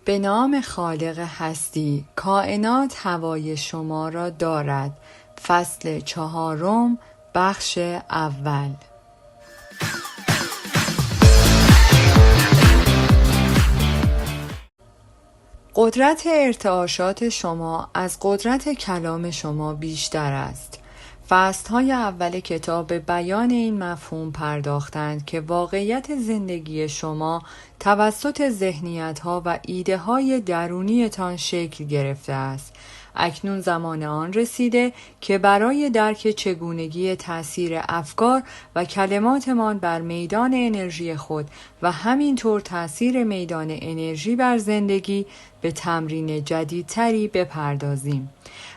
به نام خالق هستی، کائنات هوای شما را دارد. فصل 4، بخش اول. قدرت ارتعاشات شما از قدرت کلام شما بیشتر است. فصل‌های اول کتاب به بیان این مفهوم پرداختند که واقعیت زندگی شما توسط ذهنیت‌ها و ایده‌های درونیتان شکل گرفته است. اکنون زمان آن رسیده که برای درک چگونگی تأثیر افکار و کلماتمان بر میدان انرژی خود و همینطور تأثیر میدان انرژی بر زندگی به تمرین جدیدتری بپردازیم.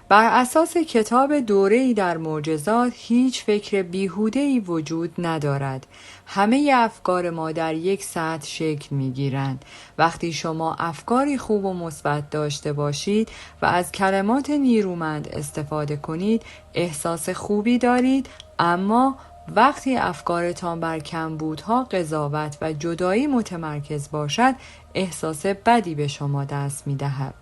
بر اساس کتاب دوره‌ای در معجزات هیچ فکر بیهوده‌ای وجود ندارد. همه افکار ما در یک سطح شکل می‌گیرند. وقتی شما افکاری خوب و مثبت داشته باشید و از کلمات نیرومند استفاده کنید، احساس خوبی دارید، اما وقتی افکارتان بر کمبودها، قضاوت و جدایی متمرکز باشد، احساس بدی به شما دست می‌دهد.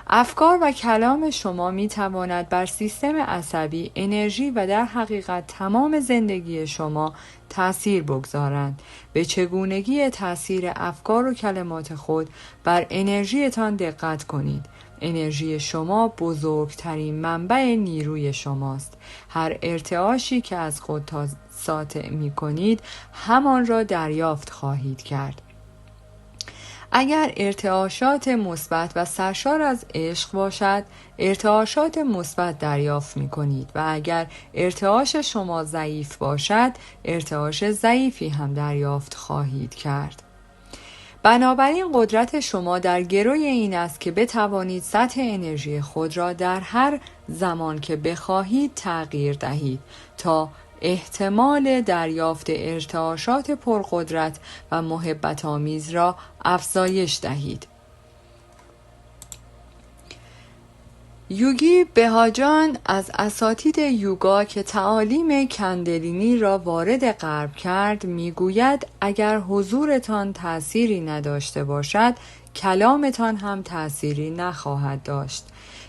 افکار و کلام شما می تواند بر سیستم عصبی، انرژی و در حقیقت تمام زندگی شما تأثیر بگذارند. به چگونگی تأثیر افکار و کلمات خود بر انرژیتان دقت کنید. انرژی شما بزرگترین منبع نیروی شماست. هر ارتعاشی که از خود ساطع می کنید همان را دریافت خواهید کرد. اگر ارتعاشات مثبت و سرشار از عشق باشد، ارتعاشات مثبت دریافت می کنید و اگر ارتعاش شما ضعیف باشد، ارتعاش ضعیفی هم دریافت خواهید کرد. بنابراین قدرت شما در گروی این است که بتوانید سطح انرژی خود را در هر زمان که بخواهید تغییر دهید تا احتمال دریافت ارتعاشات پرقدرت و محبت آمیز را افزایش دهید. یوگی بهاجان از اساتید یوگا که تعالیم کندلینی را وارد غرب کرد میگوید اگر حضورتان تأثیری نداشته باشد، کلامتان هم تأثیری نخواهد داشت.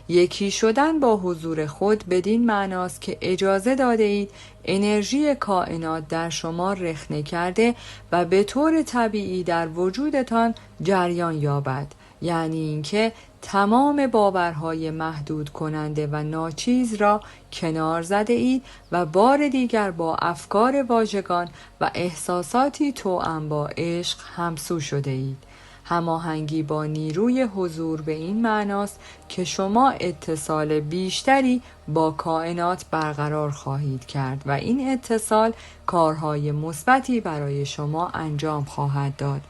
یکی شدن با حضور خود بدین معناست که اجازه داده اید انرژی کائنات در شما رخنه کرده و به طور طبیعی در وجودتان جریان یابد. یعنی اینکه تمام باورهای محدود کننده و ناچیز را کنار زده اید و بار دیگر با افکار واژگان و احساساتی توأم با عشق همسو شده اید. هماهنگی با نیروی حضور به این معناست که شما اتصال بیشتری با کائنات برقرار خواهید کرد و این اتصال کارهای مثبتی برای شما انجام خواهد داد.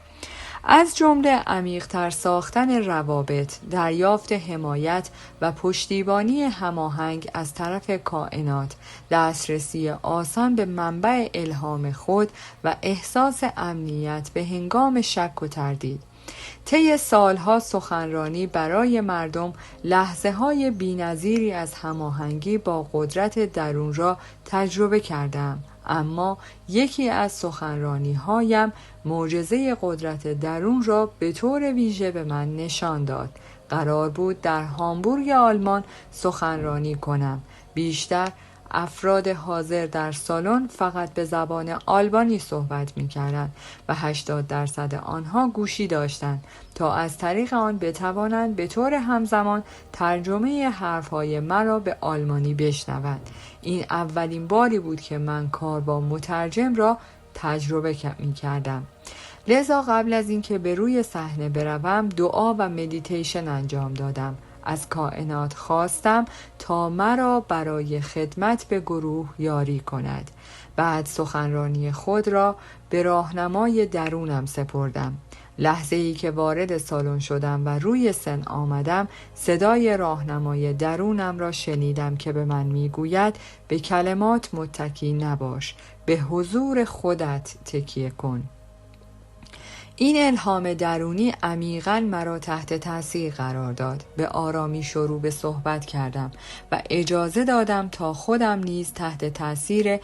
از جمله عمیق‌تر ساختن روابط، دریافت حمایت و پشتیبانی هماهنگ از طرف کائنات، دسترسی آسان به منبع الهام خود و احساس امنیت به هنگام شک و تردید. طی سالها سخنرانی برای مردم لحظه‌های بی‌نظیری از هماهنگی با قدرت درون را تجربه کردم، اما یکی از سخنرانی‌هایم معجزه قدرت درون را به طور ویژه به من نشان داد. قرار بود در هامبورگ آلمان سخنرانی کنم. بیشتر افراد حاضر در سالن فقط به زبان آلبانی صحبت می‌کردند و 80% آنها گوشی داشتند تا از طریق آن بتوانند به طور همزمان ترجمه حرفهای مرا به آلمانی بشنوند. این اولین باری بود که من کار با مترجم را تجربه می‌کردم. لذا قبل از اینکه به روی صحنه بروم دعا و مدیتیشن انجام دادم. از کائنات خواستم تا مرا برای خدمت به گروه یاری کند. بعد سخنرانی خود را به راهنمای درونم سپردم. لحظه ای که وارد سالن شدم و روی سن آمدم، صدای راهنمای درونم را شنیدم که به من میگوید به کلمات متکی نباش، به حضور خودت تکیه کن. این الهام درونی عمیقاً مرا تحت تاثیر قرار داد. به آرامی شروع به صحبت کردم و اجازه دادم تا خودم نیز تحت تاثیر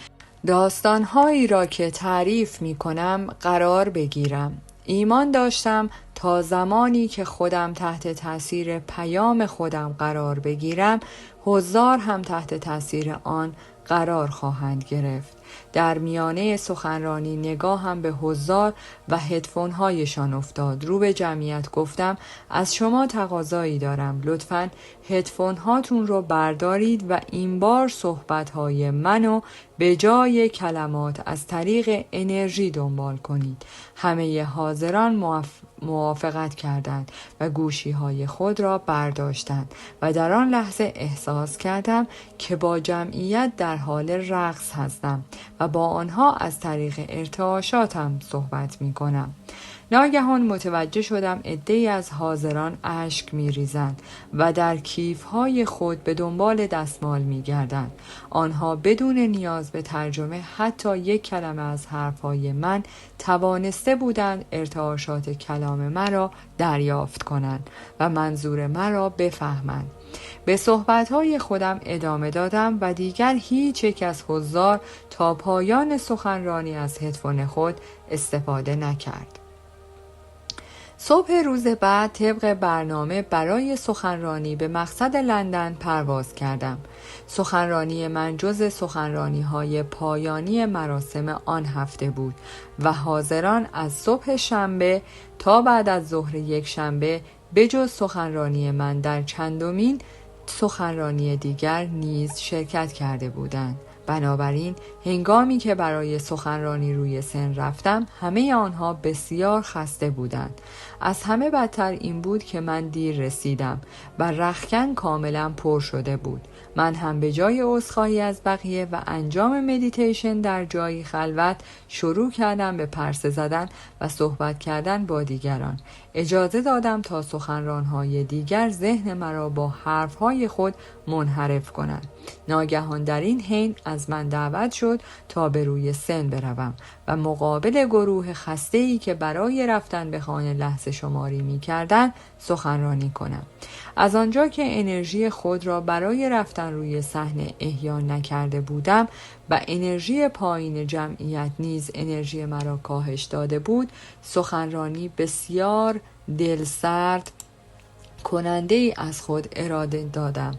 داستانهایی را که تعریف می کنم قرار بگیرم. ایمان داشتم تا زمانی که خودم تحت تأثیر پیام خودم قرار بگیرم، حضار هم تحت تأثیر آن قرار خواهند گرفت. در میانه سخنرانی نگاهم به حضار و هدفون هایشان افتاد. رو به جمعیت گفتم از شما تقاضایی دارم، لطفاً هدفون هاتون رو بردارید و این بار صحبت های منو به جای کلمات از طریق انرژی دنبال کنید. همه حاضران موافقت کردند و گوشی های خود را برداشتند و در آن لحظه احساس کردم که با جمعیت در حال رقص هستم و با آنها از طریق ارتعاشاتم صحبت می کنم. ناگهان متوجه شدم عده‌ای از حاضران اشک می‌ریزند و در کیف‌های خود به دنبال دستمال می‌گردند. آنها بدون نیاز به ترجمه حتی یک کلمه از حرف‌های من توانسته بودند ارتعاشات کلام مرا دریافت کنند و منظور مرا بفهمند. به صحبت‌های خودم ادامه دادم و دیگر هیچ یک از حضار تا پایان سخنرانی از هدفون خود استفاده نکرد. صبح روز بعد طبق برنامه برای سخنرانی به مقصد لندن پرواز کردم. سخنرانی من جز سخنرانی‌های پایانی مراسم آن هفته بود و حاضران از صبح شنبه تا بعد از ظهر یک شنبه بجز سخنرانی من در چندمین سخنرانی دیگر نیز شرکت کرده بودند. بنابراین هنگامی که برای سخنرانی روی سن رفتم همه آنها بسیار خسته بودند. از همه بدتر این بود که من دیر رسیدم و رختکن کاملا پر شده بود. من هم به جای عذرخواهی از بقیه و انجام مدیتیشن در جایی خلوت شروع کردم به پرسه زدن و صحبت کردن با دیگران. اجازه دادم تا سخنرانهای دیگر ذهن مرا با حرفهای خود منحرف کنند. ناگهان در این حین از من دعوت شد تا به روی سن بروم و مقابل گروه خسته‌ای که برای رفتن به خانه لحظه شماری می کردن سخنرانی کنم. از آنجا که انرژی خود را برای رفتن روی صحنه احیا نکرده بودم و انرژی پایین جمعیت نیز انرژی مرا کاهش داده بود، سخنرانی بسیار دلسرد کننده ای از خود اراده دادم.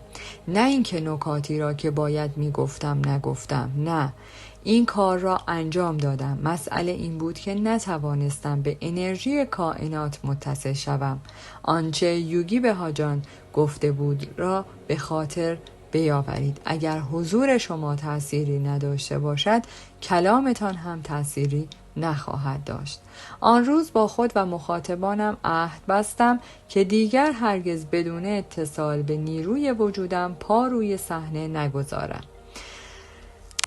نه اینکه نکاتی را که باید میگفتم نگفتم، نه، این کار را انجام دادم. مسئله این بود که نتوانستم به انرژی کائنات متصل شوم. آنچه یوگی بهاجان گفته بود را به خاطر بیاورید. اگر حضور شما تأثیری نداشته باشد، کلامتان هم تأثیری نخواهد داشت. آن روز با خود و مخاطبانم عهد بستم که دیگر هرگز بدون اتصال به نیروی وجودم پا روی صحنه نگذارم.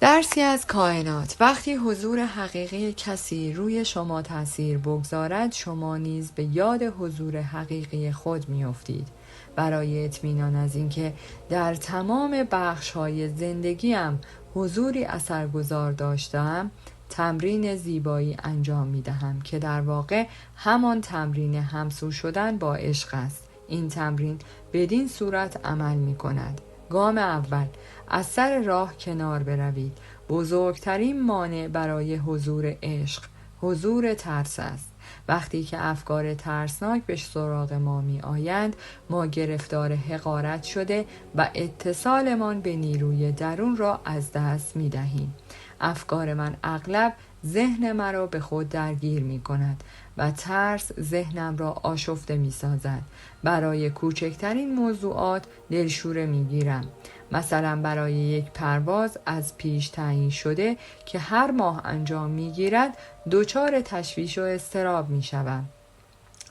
درسی از کائنات: وقتی حضور حقیقی کسی روی شما تأثیر بگذارد، شما نیز به یاد حضور حقیقی خود میافتید. برای اطمینان از اینکه در تمام بخش‌های زندگیم حضوری اثرگذار داشتم، تمرین زیبایی انجام می‌دهم که در واقع همان تمرین همسو شدن با عشق است. این تمرین بدین صورت عمل می‌کند: گام اول، از سر راه کنار بروید. بزرگترین مانع برای حضور عشق حضور ترس است. وقتی که افکار ترسناک به سراغ ما می آیند، ما گرفتار حقارت شده و اتصالمان به نیروی درون را از دست می دهیم. افکار من اغلب ذهن مرا به خود درگیر می کند و ترس ذهنم را آشفته می سازد. برای کوچکترین موضوعات دلشوره می گیرم. مثلا برای یک پرواز از پیش تعیین شده که هر ماه انجام می گیرد دچار تشویش و اضطراب می شوم.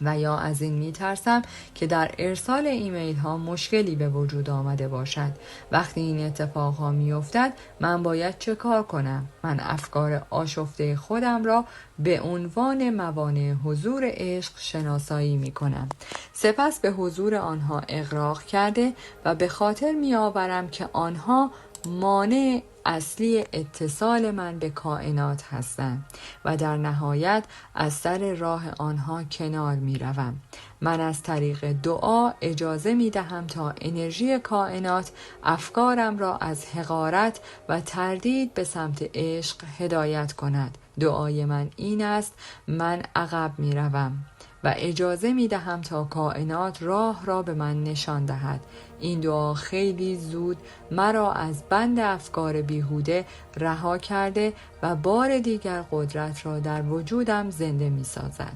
و یا از این می ترسم که در ارسال ایمیل ها مشکلی به وجود آمده باشد. وقتی این اتفاق ها می افتد من باید چه کار کنم؟ من افکار آشفته خودم را به عنوان موانع حضور عشق شناسایی می کنم. سپس به حضور آنها اغراق کرده و به خاطر می آورم که آنها مانع اصلی اتصال من به کائنات هستند و در نهایت از سر راه آنها کنار می روم. من از طریق دعا اجازه می دهم تا انرژی کائنات افکارم را از حقارت و تردید به سمت عشق هدایت کند دعای من این است: من عقب می روم و اجازه می دهم تا کائنات راه را به من نشان دهد. این دعا خیلی زود مرا از بند افکار بیهوده رها کرده و بار دیگر قدرت را در وجودم زنده می سازد.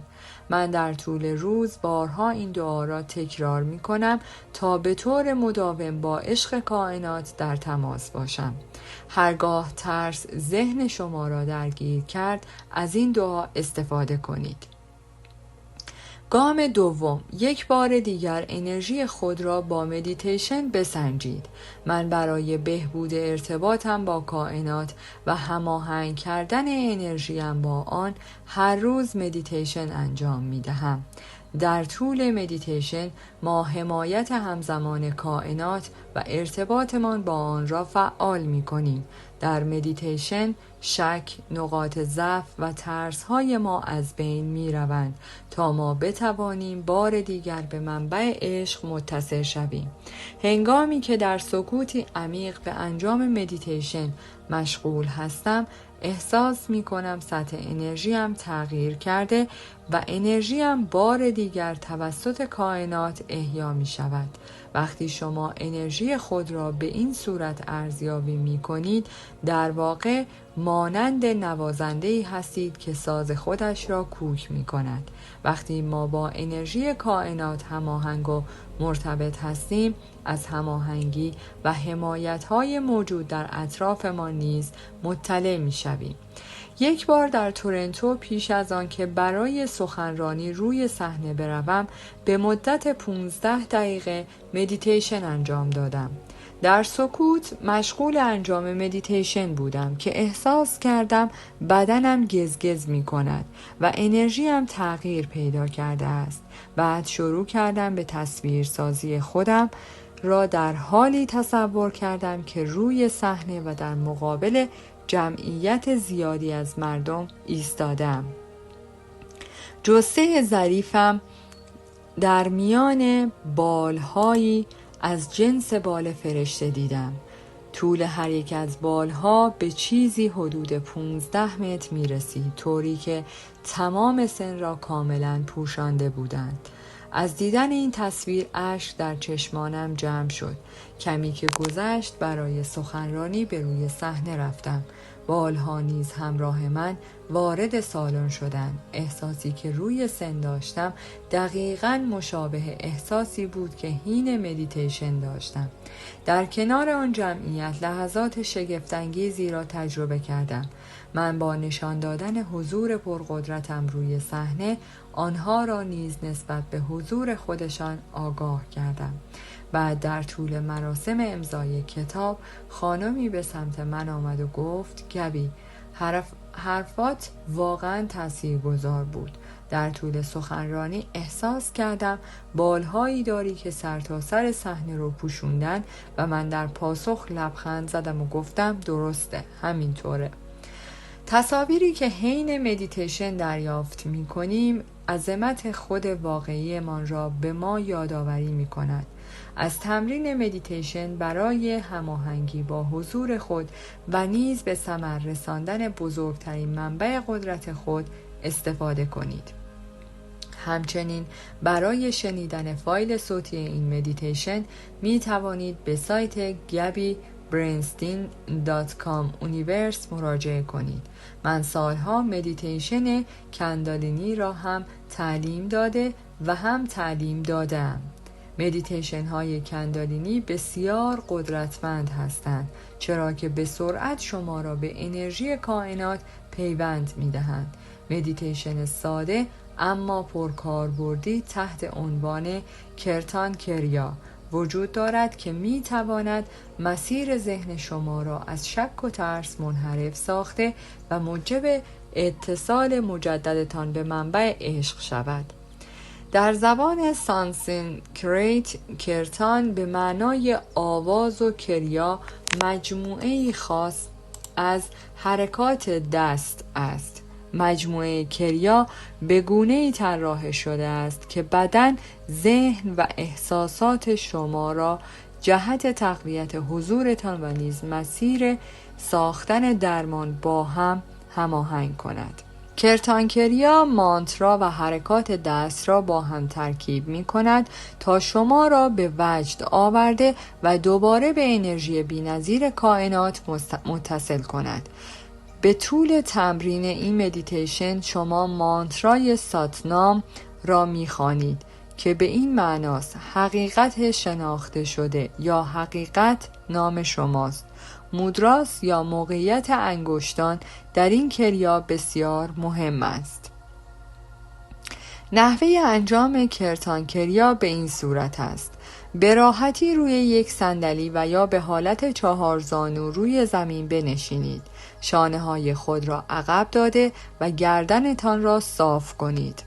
من در طول روز بارها این دعا را تکرار می کنم تا به طور مداوم با عشق کائنات در تماس باشم. هرگاه ترس ذهن شما را درگیر کرد، از این دعا استفاده کنید. گام دوم، یک بار دیگر انرژی خود را با مدیتیشن بسنجید. من برای بهبود ارتباطم با کائنات و هماهنگ کردن انرژیم با آن هر روز مدیتیشن انجام می دهم. در طول مدیتیشن ما حمایت همزمان کائنات و ارتباطمان با آن را فعال می کنیم. در مدیتیشن شک، نقاط ضعف و ترس‌های ما از بین می‌روند تا ما بتوانیم بار دیگر به منبع عشق متصل شویم. هنگامی که در سکوتی عمیق به انجام مدیتیشن مشغول هستم، احساس می‌کنم سطح انرژیم تغییر کرده و انرژیم بار دیگر توسط کائنات احیا می‌شود. وقتی شما انرژی خود را به این صورت ارزیابی می‌کنید، در واقع مانند نوازنده‌ای هستید که ساز خودش را کوک می‌کند. وقتی ما با انرژی کائنات هماهنگ و مرتبط هستیم، از هماهنگی و حمایت‌های موجود در اطرافمان نیز مطلع می‌شویم. یک بار در تورنتو پیش از آن که برای سخنرانی روی صحنه بروم، به مدت 15 دقیقه مدیتیشن انجام دادم. در سکوت مشغول انجام مدیتیشن بودم که احساس کردم بدنم گزگز می کند و انرژیم تغییر پیدا کرده است. بعد شروع کردم به تصویرسازی خودم را در حالی تصور کردم که روی صحنه و در مقابل جمعیت زیادی از مردم ایستادم. جثه ظریفم در میان بالهایی از جنس بال فرشته دیدم. طول هر یک از بالها به چیزی حدود 15 متر می رسید، طوری که تمام سن را کاملا پوشانده بودند. از دیدن این تصویر اشک در چشمانم جمع شد. کمی که گذشت برای سخنرانی به روی صحنه رفتم. بالها نیز همراه من وارد سالن شدند. احساسی که روی سن داشتم دقیقاً مشابه احساسی بود که حین مدیتیشن داشتم. در کنار آن جمعیت لحظات شگفت‌انگیزی را تجربه کردم. من با نشان دادن حضور پرقدرتم روی صحنه آنها را نیز نسبت به حضور خودشان آگاه کردم. بعد در طول مراسم امضای کتاب خانمی به سمت من آمد و گفت: گبی، حرفات واقعا تاثیرگذار بود. در طول سخنرانی احساس کردم بالهایی داری که سرتاسر صحنه رو پوشوندن و من در پاسخ لبخند زدم و گفتم: درسته، همینطوره. تصاویری که حین مدیتیشن دریافت می کنیم عظمت خود واقعی من را به ما یادآوری می کند. از تمرین مدیتیشن برای هماهنگی با حضور خود و نیز به ثمر رساندن بزرگترین منبع قدرت خود استفاده کنید. همچنین برای شنیدن فایل صوتی این مدیتیشن می توانید به سایت gabbybrainstein.com اونیورس مراجعه کنید. من سالها مدیتیشن کندالینی را هم تعلیم داده و هم تعلیم دادم. مدیتیشن های کندالینی بسیار قدرتمند هستند، چرا که به سرعت شما را به انرژی کائنات پیوند می دهند. مدیتیشن ساده اما پرکاربردی تحت عنوان کرتان کریا وجود دارد که می تواند مسیر ذهن شما را از شک و ترس منحرف ساخته و موجب اتصال مجددتان به منبع عشق شود. در زبان سانسکریت کرتان به معنای آواز و کریا مجموعه‌ای خاص از حرکات دست است. مجموعه کریا به گونه‌ای طراحی شده است که بدن، ذهن و احساسات شما را جهت تقویت حضورتان و نیز مسیر ساختن درمان با هم هماهنگ کند. کرتانکریا مانترا و حرکات دست را با هم ترکیب می کند تا شما را به وجد آورده و دوباره به انرژی بی‌نظیر کائنات متصل کند. به طول تمرین این مدیتیشن شما مانترای ساتنام را می خوانید که به این معناست حقیقت شناخته شده یا حقیقت نام شماست. مودراس یا موقعیت انگشتان در این کریا بسیار مهم است. نحوه انجام کرتانکریا به این صورت است: به راحتی روی یک صندلی و یا به حالت 4 زانو روی زمین بنشینید. شانه‌های خود را عقب داده و گردنتان را صاف کنید.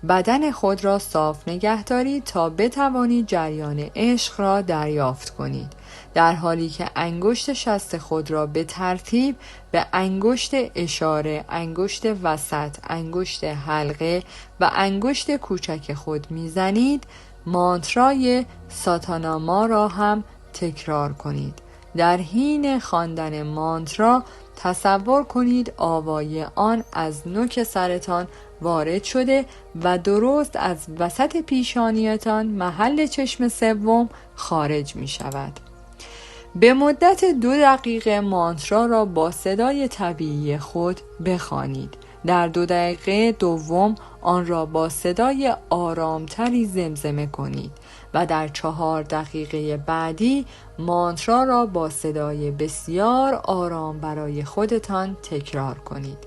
بدن خود را صاف نگه دارید تا بتوانید جریان عشق را دریافت کنید، در حالی که انگشت شست خود را به ترتیب به انگشت اشاره، انگشت وسط، انگشت حلقه و انگشت کوچک خود میزنید. مانترای ساتاناما را هم تکرار کنید. در حین خواندن مانترا تصور کنید آوای آن از نوک سرتان وارد شده و درست از وسط پیشانیتان محل چشم سوم خارج می شود. به مدت 2 دقیقه مانترا را با صدای طبیعی خود بخوانید. در 2 دقیقه دوم آن را با صدای آرامتری زمزمه کنید و در 4 دقیقه بعدی مانترا را با صدای بسیار آرام برای خودتان تکرار کنید.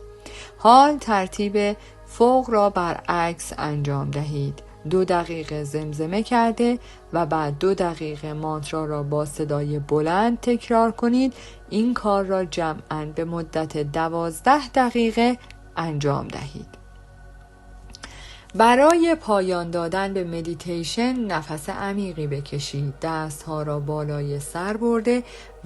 حال ترتیب فوق را برعکس انجام دهید. 2 دقیقه زمزمه کرده و بعد 2 دقیقه مانترا را با صدای بلند تکرار کنید. این کار را جمعاً به مدت 12 دقیقه انجام دهید. برای پایان دادن به مدیتیشن نفس عمیقی بکشید. دستها را بالای سر برده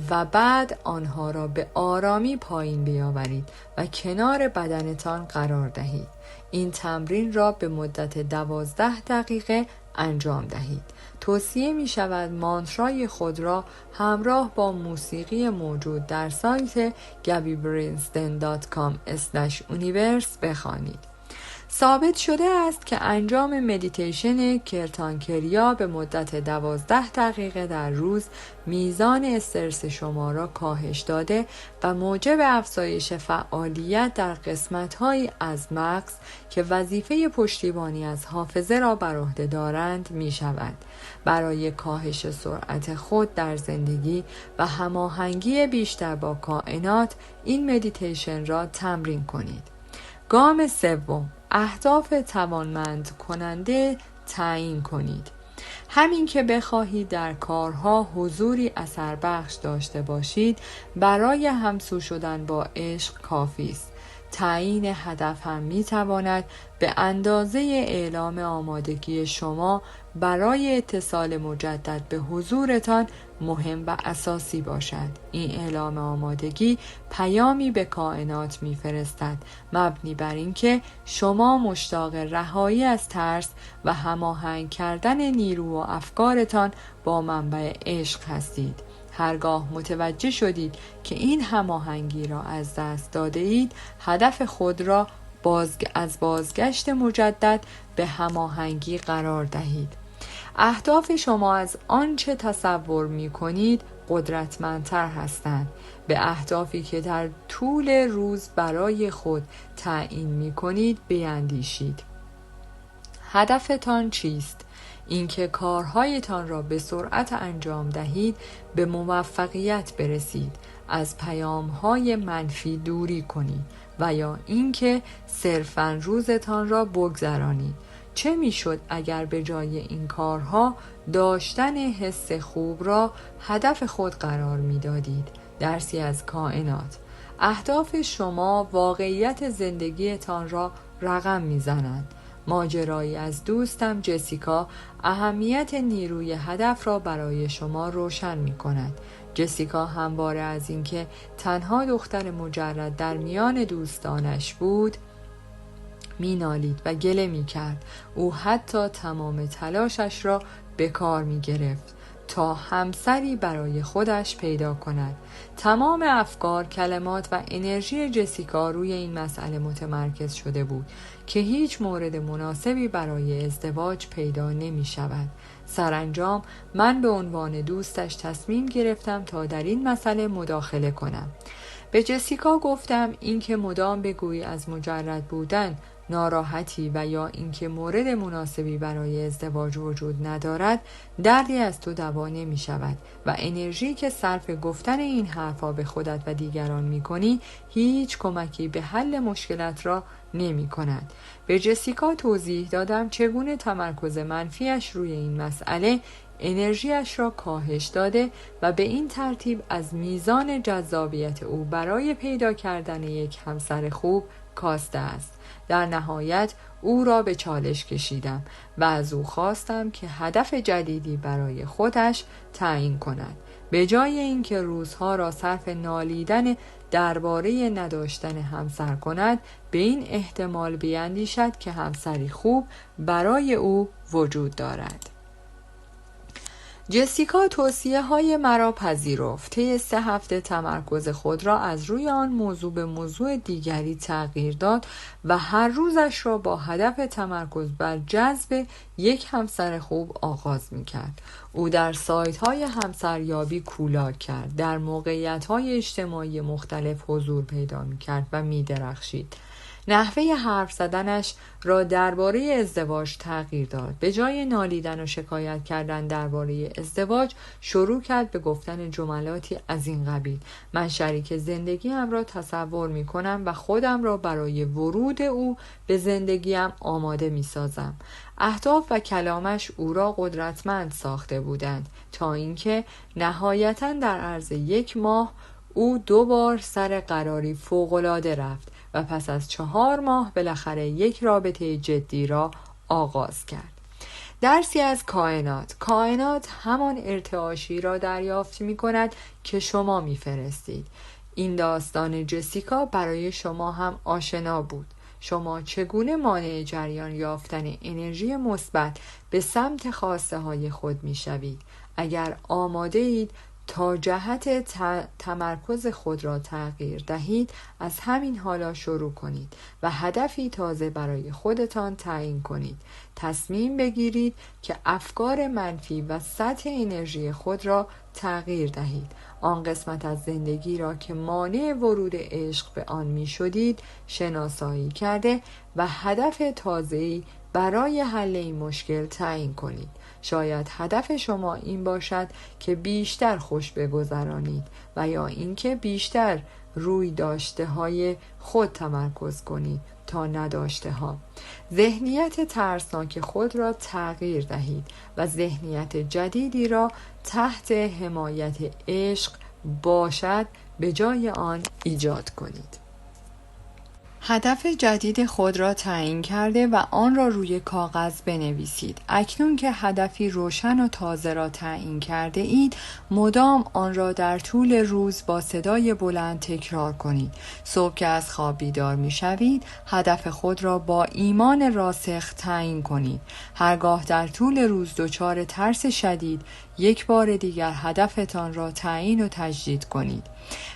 و بعد آنها را به آرامی پایین بیاورید و کنار بدنتان قرار دهید. این تمرین را به مدت 12 دقیقه انجام دهید. توصیه می شود مانترای خود را همراه با موسیقی موجود در سایت gabbybrinston.com/universe بخوانید. ثابت شده است که انجام مدیتیشن کرتانکریا به مدت 12 دقیقه در روز میزان استرس شما را کاهش داده و موجب افزایش فعالیت در قسمت‌هایی از مغز که وظیفه پشتیبانی از حافظه را بر عهده دارند می شود. برای کاهش سرعت خود در زندگی و هماهنگی بیشتر با کائنات این مدیتیشن را تمرین کنید. گام سوم، اهداف توانمند کننده تعیین کنید. همین که بخواهید در کارها حضوری اثر بخش داشته باشید، برای همسو شدن با عشق کافی است. تعیین هدف هم می تواند به اندازه اعلام آمادگی شما برای اتصال مجدد به حضورتان مهم و اساسی باشد. این اعلام آمادگی پیامی به کائنات می‌فرستد مبنی بر اینکه شما مشتاق رهایی از ترس و هماهنگ کردن نیرو و افکارتان با منبع عشق هستید. هرگاه متوجه شدید که این هماهنگی را از دست داده اید، هدف خود را از بازگشت مجدد به هماهنگی قرار دهید. اهداف شما از آنچه تصور می کنید قدرتمندتر هستند. به اهدافی که در طول روز برای خود تعیین می کنید بیندیشید. هدفتان چیست؟ اینکه کارهایتان را به سرعت انجام دهید، به موفقیت برسید، از پیام‌های منفی دوری کنید و یا اینکه صرفاً روزتان را بگذرانید. چه میشد اگر به جای این کارها داشتن حس خوب را هدف خود قرار میدادید؟ درسی از کائنات. اهداف شما واقعیت زندگیتان را رقم میزنند. ماجرایی از دوستم جسیکا اهمیت نیروی هدف را برای شما روشن می کند. جسیکا همواره از اینکه تنها دختر مجرد در میان دوستانش بود می نالید و گله می کرد. او حتی تمام تلاشش را به کار می گرفت تا همسری برای خودش پیدا کند. تمام افکار، کلمات و انرژی جسیکا روی این مسئله متمرکز شده بود که هیچ مورد مناسبی برای ازدواج پیدا نمی شود. سرانجام من به عنوان دوستش تصمیم گرفتم تا در این مسئله مداخله کنم. به جسیکا گفتم اینکه مدام بگویی از مجرد بودن ناراحتی و یا اینکه مورد مناسبی برای ازدواج وجود ندارد دردی از تو دوا نمی شود و انرژی که صرف گفتن این حرفا به خودت و دیگران می کنی هیچ کمکی به حل مشکلات را نمی کند. به جسیکا توضیح دادم چگونه تمرکز منفیش روی این مسئله انرژیش را کاهش داده و به این ترتیب از میزان جذابیت او برای پیدا کردن یک همسر خوب کاسته است. در نهایت او را به چالش کشیدم و از او خواستم که هدف جدیدی برای خودش تعیین کند. به جای اینکه روزها را صرف نالیدن درباره نداشتن همسر کند، به این احتمال بیندیشد که همسری خوب برای او وجود دارد. جسیکا توصیه های مرا پذیرفت. طی 3 هفته تمرکز خود را از روی آن موضوع به موضوع دیگری تغییر داد و هر روزش را با هدف تمرکز بر جذب یک همسر خوب آغاز می کرد. او در سایت های همسریابی کولاک کرد، در موقعیت های اجتماعی مختلف حضور پیدا می کرد و می درخشید. نحوه حرف زدنش را درباره ازدواج تغییر داد. به جای نالیدن و شکایت کردن درباره ازدواج شروع کرد به گفتن جملاتی از این قبیل: من شریک زندگیم را تصور می کنم و خودم را برای ورود او به زندگیم آماده می سازم. اهداف و کلامش او را قدرتمند ساخته بودند تا اینکه نهایتاً در عرض 1 ماه او 2 بار سر قراری فوق‌العاده رفت و پس از 4 ماه بالاخره یک رابطه جدی را آغاز کرد. درسی از کائنات. کائنات همان ارتعاشی را دریافت می کند که شما می فرستید. این داستان جسیکا برای شما هم آشنا بود. شما چگونه مانع جریان یافتن انرژی مثبت به سمت خواسته های خود می شوید؟ اگر آماده اید تا جهت تمرکز خود را تغییر دهید، از همین حالا شروع کنید و هدفی تازه برای خودتان تعیین کنید. تصمیم بگیرید که افکار منفی و سطح انرژی خود را تغییر دهید. آن قسمت از زندگی را که مانع ورود عشق به آن می شدید شناسایی کرده و هدف تازه‌ای برای حل این مشکل تعیین کنید. شاید هدف شما این باشد که بیشتر خوش بگذرانید و یا اینکه بیشتر روی داشته های خود تمرکز کنید تا نداشته ها. ذهنیت ترسناک خود را تغییر دهید و ذهنیت جدیدی را تحت حمایت عشق باشد به جای آن ایجاد کنید. هدف جدید خود را تعیین کرده و آن را روی کاغذ بنویسید. اکنون که هدفی روشن و تازه را تعیین کرده اید، مدام آن را در طول روز با صدای بلند تکرار کنید. صبح که از خواب بیدار می شوید، هدف خود را با ایمان راسخ تعیین کنید. هرگاه در طول روز دچار ترس شدید، یک بار دیگر هدفتان را تعیین و تجدید کنید.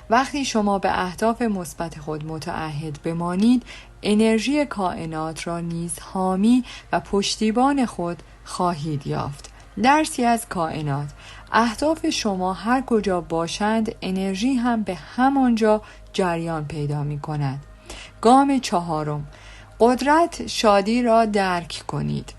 وقتی شما به اهداف مثبت خود متعهد بمانید، انرژی کائنات را نیز حامی و پشتیبان خود خواهید یافت. درسی از کائنات. اهداف شما هر کجا باشند، انرژی هم به همانجا جریان پیدا می کند. گام 4: قدرت شادی را درک کنید.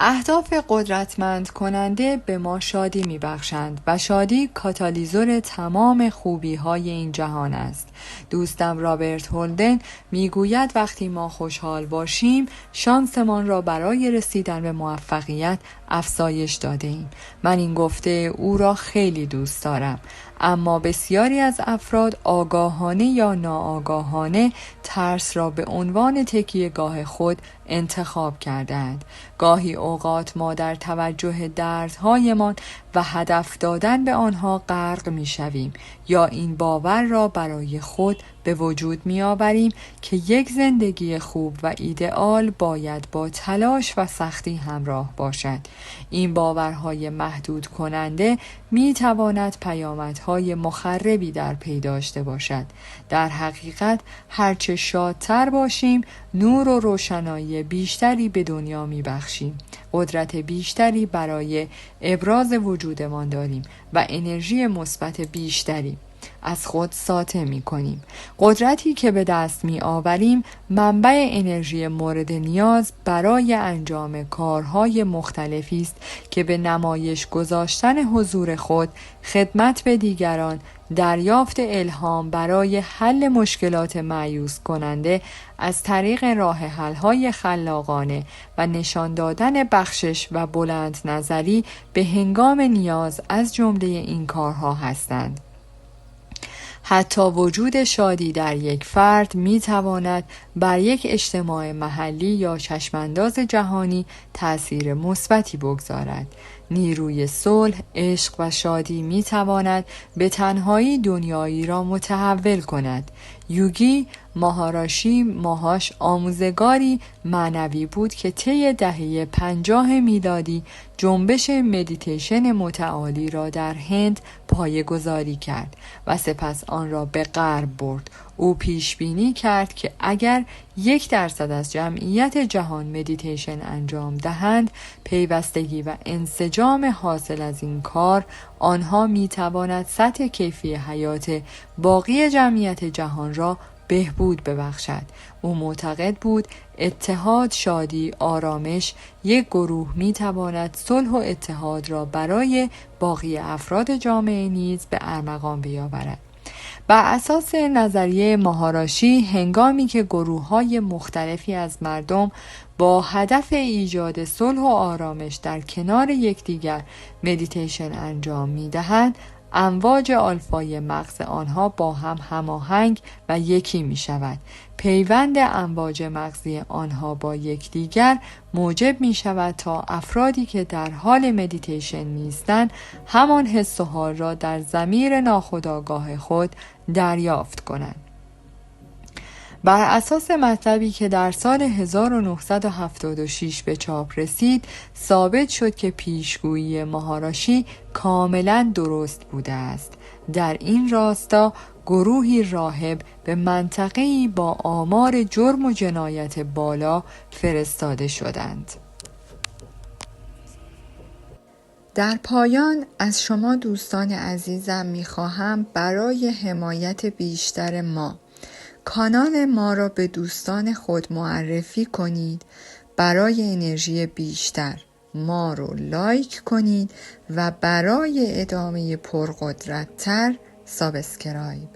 اهداف قدرتمند کننده به ما شادی می بخشند و شادی کاتالیزور تمام خوبی های این جهان است. دوستم رابرت هولدن می گوید وقتی ما خوشحال باشیم، شانسمان را برای رسیدن به موفقیت افزایش داده ایم. من این گفته او را خیلی دوست دارم، اما بسیاری از افراد آگاهانه یا ناآگاهانه ترس را به عنوان تکیه‌گاه خود انتخاب کردند. گاهی اوقات ما در توجه دردهایمان و هدف دادن به آنها غرق می‌شویم یا این باور را برای خود به وجود می‌آوریم که یک زندگی خوب و ایدئال باید با تلاش و سختی همراه باشد. این باورهای محدود کننده می‌تواند پیامدهای مخربی در پی داشته باشد. در حقیقت هرچه شادتر باشیم، نور و روشنایی بیشتری به دنیا می‌بخشیم. قدرت بیشتری برای ابراز وجودمان داریم و انرژی مثبت بیشتری از خود ساطع می کنیم. قدرتی که به دست می آوریم منبع انرژی مورد نیاز برای انجام کارهای مختلفی است که به نمایش گذاشتن حضور خود، خدمت به دیگران، دریافت الهام برای حل مشکلات مایوس کننده از طریق راه حل‌های خلاقانه و نشان دادن بخشش و بلند نظری به هنگام نیاز از جمله این کارها هستند. حتی وجود شادی در یک فرد می تواند بر یک اجتماع محلی یا چشمانداز جهانی تأثیر مثبتی بگذارد. نیروی صلح، عشق و شادی می تواند به تنهایی دنیایی را متحول کند. یوگی ماهاراشی ماهاش آموزگاری معنوی بود که طی دهه 50 میلادی جنبش مدیتیشن متعالی را در هند پایه‌گذاری کرد و سپس آن را به غرب برد. او پیش بینی کرد که اگر 1% از جمعیت جهان مدیتیشن انجام دهند، پیوستگی و انسجام حاصل از این کار آنها می تواند سطح کیفی حیات باقی جمعیت جهان را بهبود ببخشد. او معتقد بود اتحاد، شادی، آرامش یک گروه می تواند صلح و اتحاد را برای باقی افراد جامعه نیز به ارمغان بیاورد. بر اساس نظریه ماهاراشی، هنگامی که گروه‌های مختلفی از مردم با هدف ایجاد صلح و آرامش در کنار یکدیگر مدیتیشن انجام می‌دهند، امواج آلفای مغز آنها با هم هماهنگ و یکی می شود. پیوند امواج مغزی آنها با یکدیگر موجب می شود تا افرادی که در حال مدیتیشن نیستند همان حس و حال را در ضمیر ناخودآگاه خود دریافت کنند. بر اساس مطلبی که در سال 1976 به چاپ رسید، ثابت شد که پیشگویی ماهاراشی کاملا درست بوده است. در این راستا گروهی راهب به منطقه‌ای با آمار جرم و جنایت بالا فرستاده شدند. در پایان از شما دوستان عزیزم می‌خواهم برای حمایت بیشتر ما کانال ما را به دوستان خود معرفی کنید. برای انرژی بیشتر ما رو لایک کنید و برای ادامه پرقدرت‌تر سابسکرایب.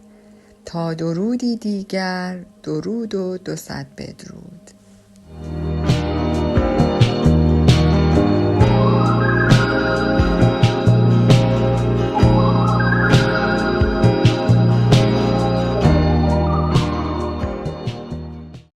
تا درودی دیگر، درود و 200 بدرود.